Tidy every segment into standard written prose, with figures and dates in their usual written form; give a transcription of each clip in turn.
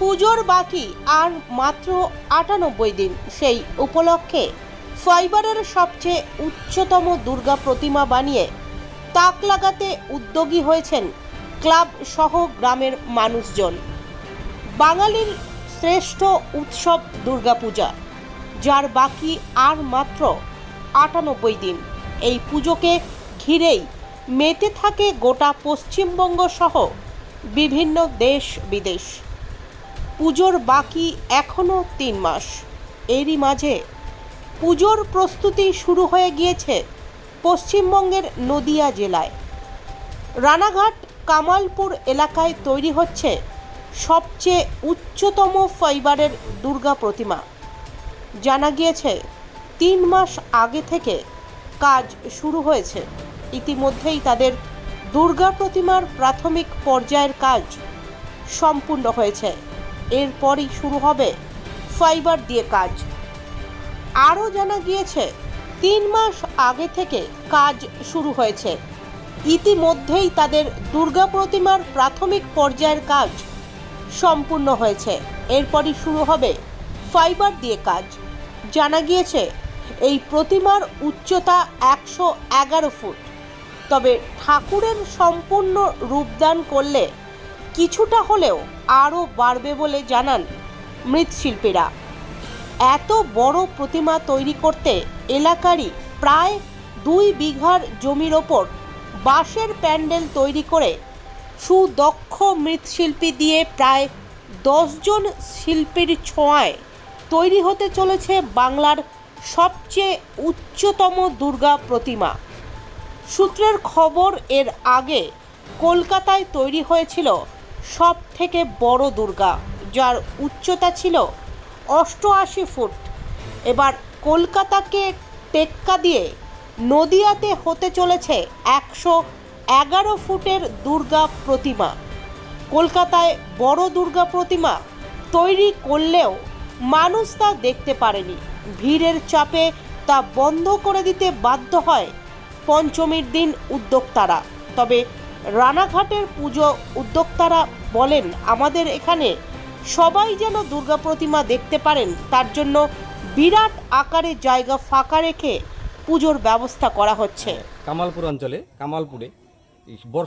পুজোর বাকি আর মাত্র ৯৮ দিন। সেই উপলক্ষে ফাইবারের সবচেয়ে উচ্চতম দুর্গা প্রতিমা বানিয়ে তাক লাগাতে উদ্যোগী হয়েছেন ক্লাব সহ গ্রামের মানুষজন। বাঙালির শ্রেষ্ঠ উৎসব দুর্গাপূজা, যার বাকি আর মাত্র ৯৮ দিন। এই পুজোকে ঘিরেই মেতে থাকে গোটা পশ্চিমবঙ্গ সহ বিভিন্ন দেশ বিদেশ। পুজোর বাকি এখনও ৩ মাস। এরই মাঝে পুজোর প্রস্তুতি শুরু হয়ে গিয়েছে পশ্চিমবঙ্গের নদিয়া জেলায়। রানাঘাট কামালপুর এলাকায় তৈরি হচ্ছে সবচেয়ে উচ্চতম ফাইবারের দুর্গা প্রতিমা। জানা গিয়েছে ৩ মাস আগে থেকে কাজ শুরু হয়েছে। ইতিমধ্যেই তাদের দুর্গা প্রতিমার প্রাথমিক পর্যায়ের কাজ সম্পূর্ণ হয়েছে। এরপরই শুরু হবে ফাইবার দিয়ে কাজ। আরও জানা গিয়েছে ৩ মাস আগে থেকে কাজ শুরু হয়েছে। ইতিমধ্যেই তাদের দুর্গা প্রতিমার প্রাথমিক পর্যায়ের কাজ সম্পূর্ণ হয়েছে। এরপরই শুরু হবে ফাইবার দিয়ে কাজ। জানা গিয়েছে এই প্রতিমার উচ্চতা ১১১ ফুট। তবে ঠাকুরের সম্পূর্ণ রূপদান করলে কিছুটা হলেও আরও বাড়বে বলে জানান মৃৎশিল্পীরা। এত বড় প্রতিমা তৈরি করতে এলাকারই প্রায় ২ বিঘার জমির ওপর বাঁশের প্যান্ডেল তৈরি করে সুদক্ষ মৃৎশিল্পী দিয়ে প্রায় ১০ জন শিল্পীর ছোঁয়ায় তৈরি হতে চলেছে বাংলার সবচেয়ে উচ্চতম দুর্গা প্রতিমা। সূত্রের খবর, এর আগে কলকাতায় তৈরি হয়েছিল সব থেকে বড় দুর্গা, যার উচ্চতা ছিল ৮৮ ফুট। এবার কলকাতাকে টেক্কা দিয়ে নদিয়াতে হতে চলেছে ১১১ ফুটের দুর্গা প্রতিমা। কলকাতায় বড় দুর্গা প্রতিমা তৈরি করলেও মানুষ তা দেখতে পারেনি। ভিড়ের চাপে তা বন্ধ করে দিতে বাধ্য হয় পঞ্চমীর দিন উদ্যোক্তারা। তবে রানাঘাটের পুজো উদ্যোক্তারা বলেন, আমাদের এখানে সবাই যেন দুর্গা প্রতিমা দেখতে পারেন, তার জন্য বিরাট আকারে জায়গা ফাঁকা রেখে পুজোর ব্যবস্থা করা হচ্ছে। কামালপুর অঞ্চলে কামালপুরে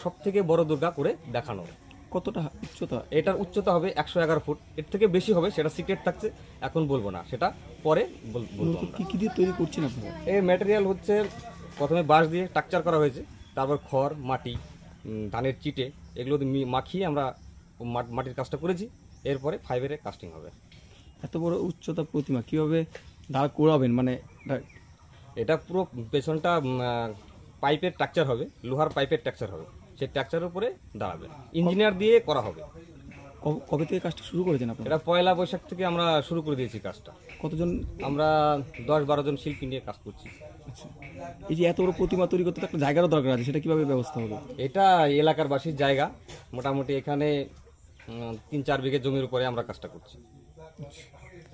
সব থেকে বড় দুর্গা করে দেখানো। কতটা উচ্চতা? এটার উচ্চতা হবে ১১১ ফুট। এর থেকে বেশি হবে, সেটা সিক্রেট থাকছে, এখন বলবো না, সেটা পরে বলবো। কি কি দিয়ে তৈরি করছেন আপনারা? এই ম্যাটেরিয়াল হচ্ছে প্রথমে বাঁশ দিয়ে স্ট্রাকচার করা হয়েছে, তারপর খড়, মাটি, ধানের চিটে, এগুলো দিয়ে মাখিয়ে আমরা মাটির কাজটা করেছি। এরপরে ফাইবারের কাস্টিং হবে। এত বড় উচ্চতা প্রতিমা কিভাবে দাঁড় করাবেন? মানে এটা পুরো পেছনটা পাইপের স্ট্রাকচার হবে, লোহার পাইপের স্ট্রাকচার হবে, সেই স্ট্রাকচারের উপরে দাঁড়াবে। ইঞ্জিনিয়ার দিয়ে করা হবে। কবে থেকে কাজটা শুরু করেছেন আপনারা? এটা পয়লা বৈশাখ থেকে আমরা শুরু করে দিয়েছি কাজটা। কতজন? আমরা ১০-১২ জন শিল্পী নিয়ে কাজ করছি। আচ্ছা, এই যে এত বড় প্রতিমা তৈরি করতে তো একটা জায়গারও দরকার আছে, সেটা কিভাবে ব্যবস্থা হবে? এটা এলাকার বাসীর জায়গা, মোটামুটি এখানে ৩-৪ বিঘে জমির উপরে আমরা কাজটা করছি।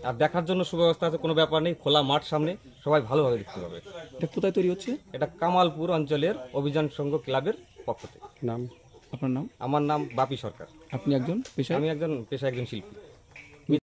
আর দেখার জন্য সুব্যবস্থা আছে, কোনো ব্যাপার নেই, খোলা মাঠ সামনে, সবাই ভালোভাবে দেখতে পাবে। এটা কোথায় তৈরি হচ্ছে? এটা কামালপুর অঞ্চলের অভিযান সংঘ ক্লাবের পক্ষ থেকে। নাম? আপনার নাম? আমার নাম বাপি সরকার। আপনি একজন পেশায়? আমি একজন পেশায় একজন শিল্পী।